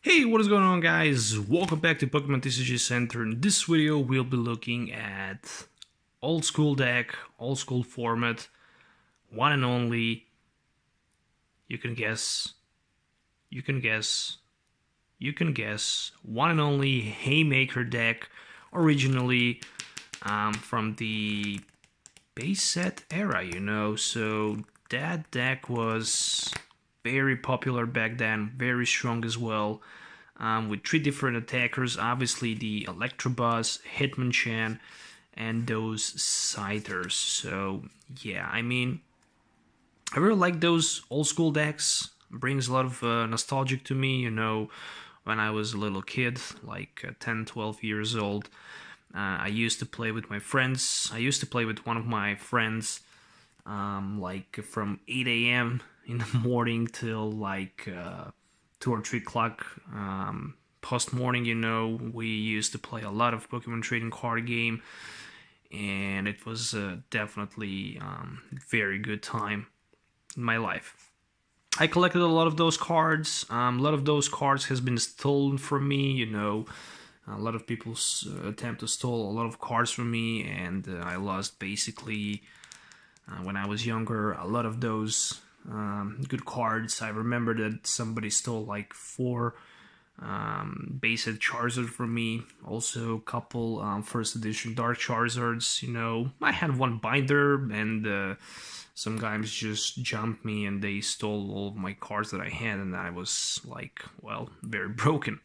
Hey, what is going on, guys? Welcome back to Pokemon TCG Center. In this video, we'll be looking at old school deck, old school format, one and only. You can guess, one and only Haymaker deck, originally from the base set era, So that deck was very popular back then, very strong as well, with three different attackers, obviously the Electro Buzz, Hitmonchan, and those Scythers. So yeah, I really like those old school decks. Brings a lot of nostalgic to me, when I was a little kid, like 10, 12 years old. I used to play with my friends. I used to play with one of my friends like from 8 a.m. in the morning till like 2 or 3 o'clock post morning. We used to play a lot of Pokemon trading card game, and it was definitely very good time in my life. I collected a lot of those cards. A lot of those cards has been stolen from me. A lot of people attempt to steal a lot of cards from me, and I lost basically when I was younger a lot of those good cards. I remember that somebody stole like 4 base set Charizard from me, also a couple first edition Dark Charizards. I had one binder, and some guys just jumped me and they stole all of my cards that I had, and I was like, well, very broken.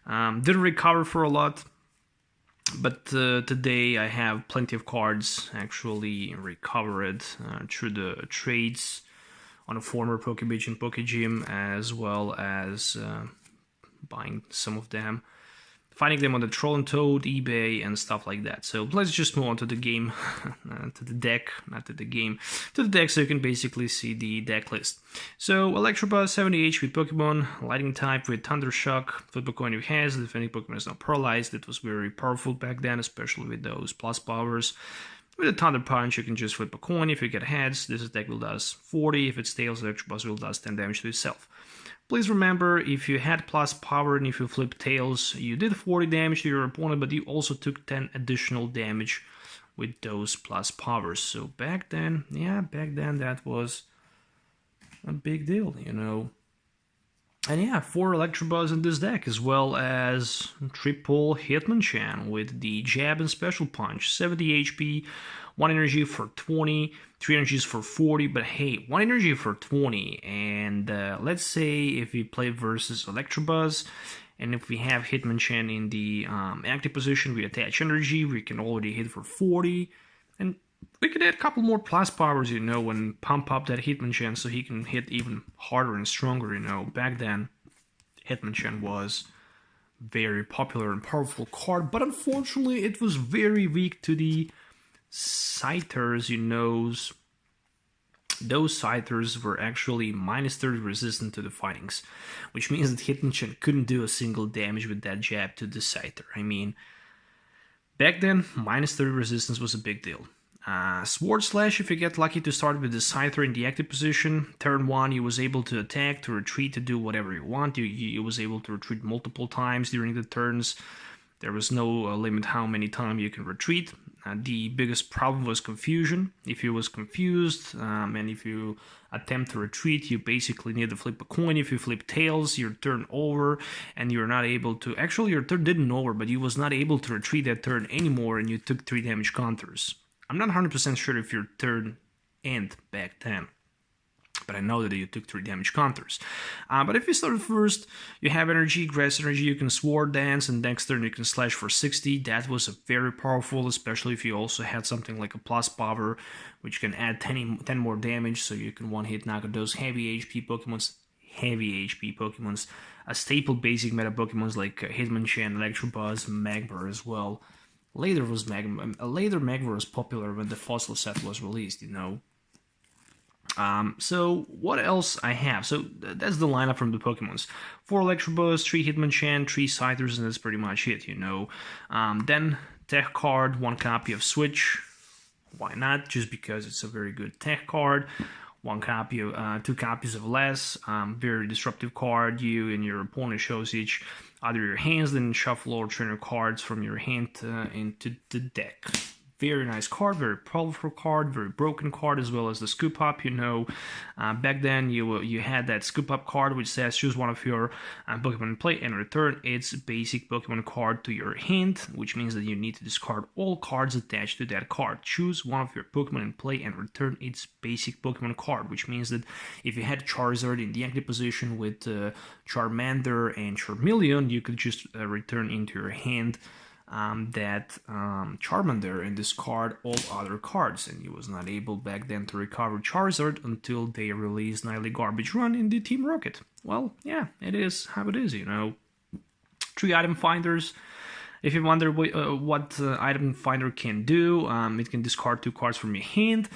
Didn't recover for a lot. But today I have plenty of cards actually recovered through the trades on a former Pokebeach and Pokegym, as well as buying some of them, finding them on the Troll and Toad, eBay, and stuff like that. So let's just move on to the game, to the deck, not to the game, to the deck, so you can basically see the deck list. So Electro Buzz, 70 HP Pokemon, Lightning type with Thunder Shock. Flip a coin if it has, if any Pokemon is not paralyzed. It was very powerful back then, especially with those plus powers. With a Thunder Punch, you can just flip a coin. If you get heads, this attack will does 40. If it's tails, Electro Buzz will does 10 damage to itself. Please remember, if you had plus power and if you flip tails, you did 40 damage to your opponent, but you also took 10 additional damage with those plus powers. So back then, that was a big deal, And yeah, 4 Electro Buzz in this deck, as well as triple Hitmonchan with the Jab and Special Punch. 70 HP, 1 energy for 20, 3 energies for 40, but hey, 1 energy for 20, and let's say if we play versus Electro Buzz, and if we have Hitmonchan in the active position, we attach energy, we can already hit for 40, and we could add a couple more plus powers, and pump up that Hitmonchan so he can hit even harder and stronger, Back then, Hitmonchan was very popular and powerful card, but unfortunately it was very weak to the Scythers. Those Scythers were actually minus 30 resistant to the fightings, which means that Hitmonchan couldn't do a single damage with that jab to the Scyther. Back then, minus 30 resistance was a big deal. Sword Slash, if you get lucky to start with the Scyther in the active position, turn 1 you was able to attack, to retreat, to do whatever you want. You was able to retreat multiple times during the turns. There was no limit how many times you can retreat. The biggest problem was confusion. If you was confused, and if you attempt to retreat, you basically need to flip a coin. If you flip tails, your turn over, and you're not able to... Actually, your turn didn't over, but you was not able to retreat that turn anymore, and you took 3 damage counters. I'm not 100% sure if your turn ended back then, but I know that you took 3 damage counters. But if you started first, you have energy, grass energy, you can Sword Dance, and next turn you can Slash for 60. That was very powerful, especially if you also had something like a plus power, which can add 10 more damage, so you can one-hit knock out those heavy HP Pokemons, a staple basic meta Pokemons like Hitmonchan, Electro Buzz, Magmar as well. Later Magmar was popular when the fossil set was released, So what else I have? So that's the lineup from the Pokemons. 4 Electro Buzz, 3 Hitmonchan, 3 Scythers, and that's pretty much it, Then tech card, 1 copy of Switch. Why not? Just because it's a very good tech card. two copies of less. Very disruptive card. You and your opponent shows each either your hands, then shuffle or trainer cards from your hand into the deck. Very nice card, very powerful card, very broken card, as well as the scoop up. You know, back then you had that scoop up card which says choose one of your Pokemon in play and return its basic Pokemon card to your hand, which means that you need to discard all cards attached to that card. Choose one of your Pokemon in play and return its basic Pokemon card, which means that if you had Charizard in the active position with Charmander and Charmeleon, you could just return into your hand that Charmander and discard all other cards, and he was not able back then to recover Charizard until they released Nightly Garbage Run in the Team Rocket. Well, yeah, it is how it is, you know. 3 item finders. If you wonder what item finder can do, it can discard 2 cards from your hand,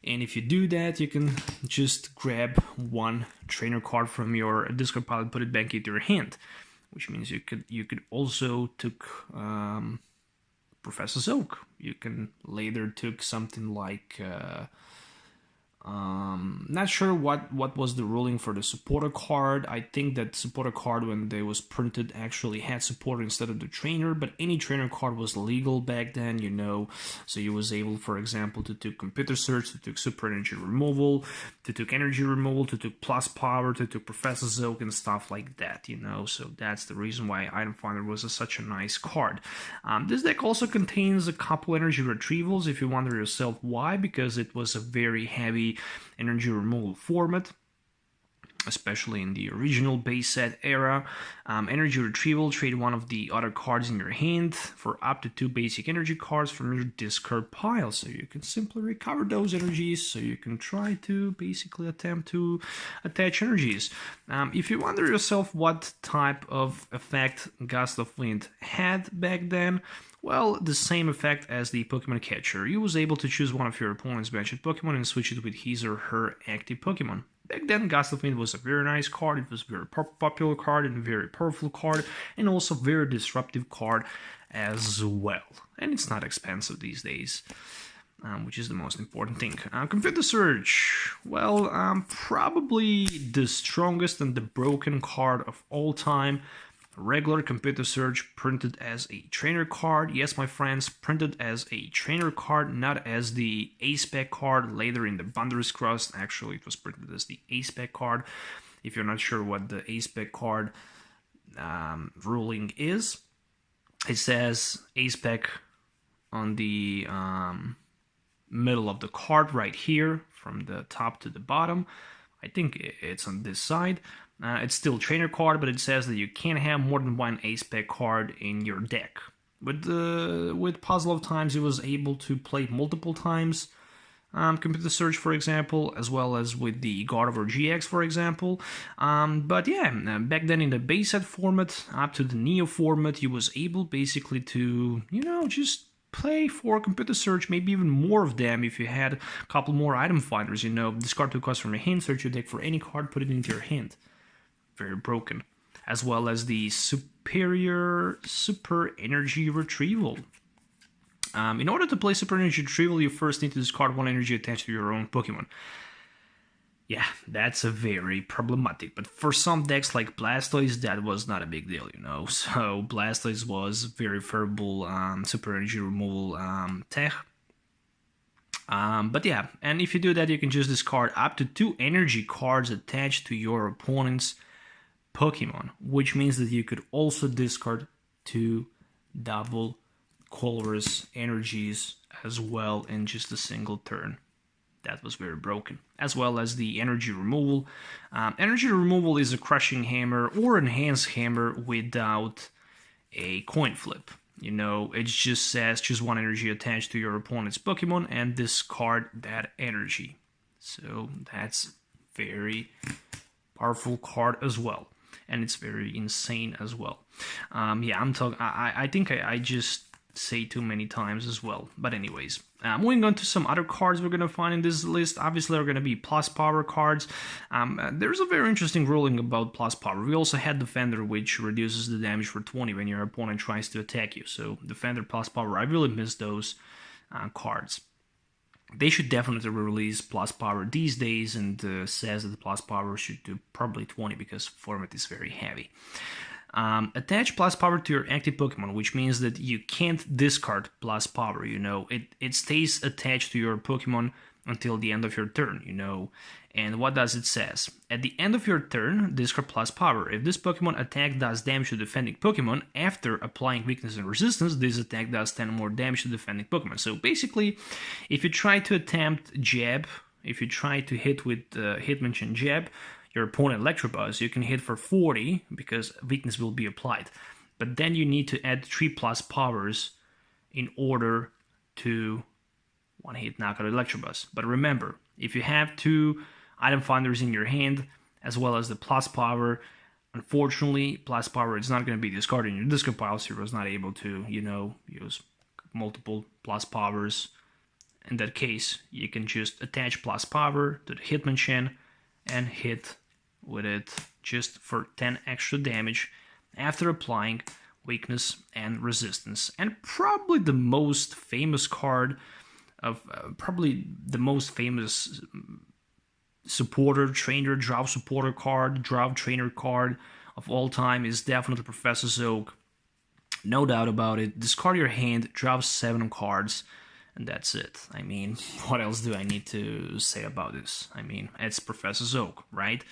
and if you do that, you can just grab 1 trainer card from your discard pile and put it back into your hand. Which means you could also took Professor Oak. You can later took something like not sure what was the ruling for the supporter card. I think that supporter card when they was printed actually had supporter instead of the trainer, but any trainer card was legal back then, you know. So you was able, for example, to took computer search, to took super energy removal, to took energy removal, to took plus power, to took Professor Zoke and stuff like that, you know. So that's the reason why Item Finder was such a nice card. This deck also contains a couple energy retrievals, if you wonder yourself why, because it was a very heavy energy removal format, especially in the original base set era. Energy retrieval, trade one of the other cards in your hand for up to 2 basic energy cards from your discard pile, so you can simply recover those energies, so you can try to basically attempt to attach energies. If you wonder yourself what type of effect Gust of Wind had back then, well, the same effect as the Pokemon Catcher. You was able to choose one of your opponent's benched Pokemon and switch it with his or her active Pokemon. Back then, Gust of Wind was a very nice card, it was a very popular card and a very powerful card, and also a very disruptive card as well. And it's not expensive these days, which is the most important thing. Computer Search, well, probably the strongest and the broken card of all time. Regular Computer Search printed as a trainer card. Yes, my friends, printed as a trainer card, not as the A-Spec card later in the Thunderous Cross. Actually, it was printed as the A-Spec card. If you're not sure what the A-Spec card ruling is, it says A-Spec on the middle of the card right here, from the top to the bottom. I think it's on this side. It's still a trainer card, but it says that you can't have more than 1 A-Spec card in your deck. With Puzzle of Times, it was able to play multiple times. Computer Search, for example, as well as with the God of War GX, for example. But yeah, back then in the base set format, up to the Neo format, you was able basically to, you know, just play for Computer Search, maybe even more of them if you had a couple more item finders, you know. Discard 2 cards from your hand, search your deck for any card, put it into your hand. Very broken. As well as the Super Energy Retrieval. In order to play Super Energy Retrieval, you first need to discard 1 energy attached to your own Pokemon. Yeah, that's a very problematic, but for some decks like Blastoise, that was not a big deal, you know. So Blastoise was very favorable Super Energy Removal tech. But yeah, and if you do that, you can just discard up to 2 energy cards attached to your opponent's Pokemon, which means that you could also discard 2 double colorless energies as well in just a single turn. That was very broken. As well as the energy removal. Energy removal is a crushing hammer or enhanced hammer without a coin flip. You know, it just says choose 1 energy attached to your opponent's Pokemon and discard that energy. So that's very powerful card as well. And it's very insane as well. Yeah, I'm talking. I think I just say too many times as well. But anyways, moving on to some other cards we're going to find in this list. Obviously, are going to be plus power cards. There's a very interesting ruling about plus power. We also had Defender, which reduces the damage for 20 when your opponent tries to attack you. So Defender plus power, I really miss those cards. They should definitely release plus power these days, and says that the plus power should do probably 20 because format is very heavy. Attach plus power to your active Pokemon, which means that you can't discard plus power, you know. It stays attached to your Pokemon until the end of your turn, you know. And what does it says? At the end of your turn, discard plus power. If this Pokemon attack does damage to defending Pokemon, after applying weakness and resistance, this attack does 10 more damage to defending Pokemon. So basically, if you try to attempt jab, if you try to hit with Hitmonchan jab, your opponent Electro Buzz, you can hit for 40 because weakness will be applied. But then you need to add 3 plus powers in order to one-hit knock out Electro Buzz. But remember, if you have 2 item finders in your hand, as well as the plus power, unfortunately, plus power is not going to be discarded in your discard pile, so you're not able to, you know, use multiple plus powers. In that case, you can just attach plus power to the Hitmonchan and hit with it just for 10 extra damage after applying weakness and resistance. And probably the most famous card of probably the most famous supporter, trainer, drought supporter card, drought trainer card of all time is definitely Professor Oak. No doubt about it. Discard your hand, draw 7 cards, and that's it. I mean, what else do I need to say about this? I mean, it's Professor Oak, right?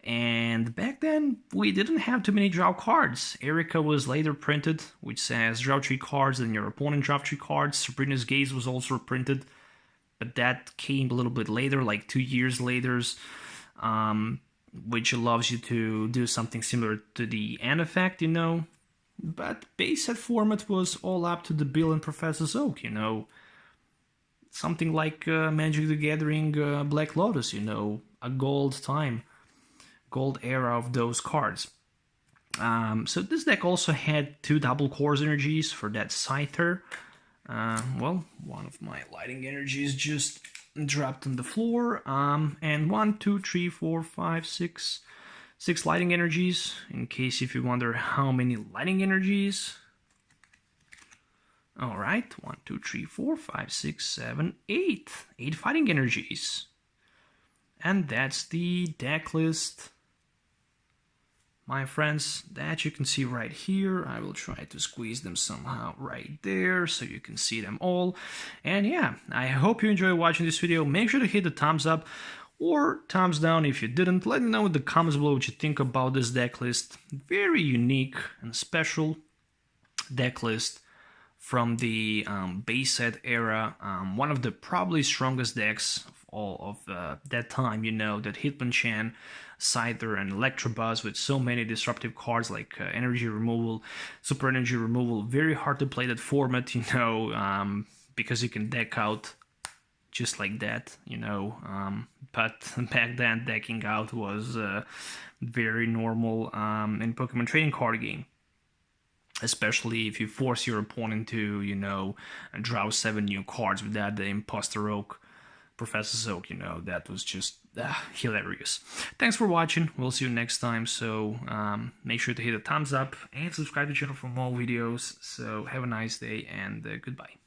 And back then, we didn't have too many draw cards. Erica was later printed, which says draw 3 cards and your opponent draw 3 cards. Sabrina's Gaze was also printed, but that came a little bit later, like 2 years later, which allows you to do something similar to the N effect, you know. But base set format was all up to the Bill and Professor Oak, you know. Something like Magic the Gathering Black Lotus, you know, a gold time, gold era of those cards. So this deck also had 2 double cores energies for that Scyther. Well, one of my lighting energies just dropped on the floor. And 1, 2, 3, 4, 5, 6 lighting energies. In case if you wonder how many lighting energies. Alright, 1, 2, 3, 4, 5, 6, 7, 8. 8 fighting energies. And that's the deck list, my friends, that you can see right here. I will try to squeeze them somehow right there so you can see them all. And yeah, I hope you enjoy watching this video. Make sure to hit the thumbs up or thumbs down if you didn't. Let me know in the comments below what you think about this deck list. Very unique and special deck list from the base set era. One of the probably strongest decks of all of that time, you know, that Hitmonchan, Scyther, and Electro Buzz with so many disruptive cards like energy removal, super energy removal. Very hard to play that format, you know, because you can deck out just like that, you know. But back then, decking out was very normal in Pokemon trading card game. Especially if you force your opponent to, you know, draw 7 new cards with that, the Imposter Oak, Professor Oak, you know, that was just hilarious. Thanks for watching. We'll see you next time. So make sure to hit a thumbs up and subscribe to the channel for more videos. So have a nice day and goodbye.